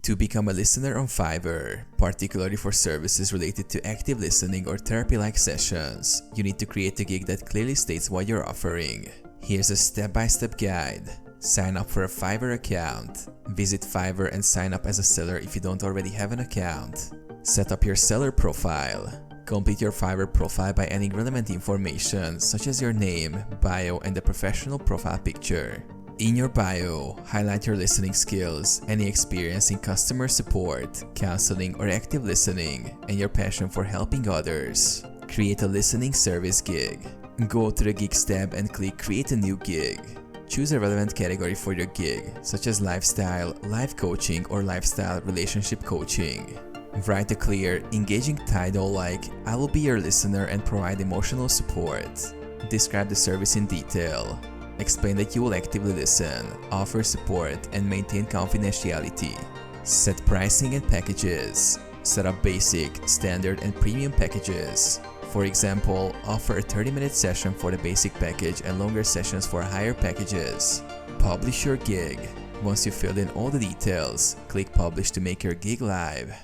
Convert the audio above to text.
To become a listener on Fiverr, particularly for services related to active listening or therapy-like sessions, you need to create a gig that clearly states what you're offering. Here's a step-by-step guide. Sign up for a Fiverr account. Visit Fiverr and sign up as a seller if you don't already have an account. Set up your seller profile. Complete your Fiverr profile by adding relevant information such as your name, bio, and a professional profile picture. In your bio, highlight your listening skills, any experience in customer support, counseling, or active listening, and your passion for helping others. Create a listening service gig. Go to the Gigs tab and click Create a new gig. Choose a relevant category for your gig, such as lifestyle, life coaching, or lifestyle relationship coaching. Write a clear, engaging title like "I will be your listener and provide emotional support." Describe the service in detail. Explain that you will actively listen, offer support, and maintain confidentiality. Set pricing and packages. Set up basic, standard, and premium packages. For example, offer a 30-minute session for the basic package and longer sessions for higher packages. Publish your gig. Once you've filled in all the details, click Publish to make your gig live.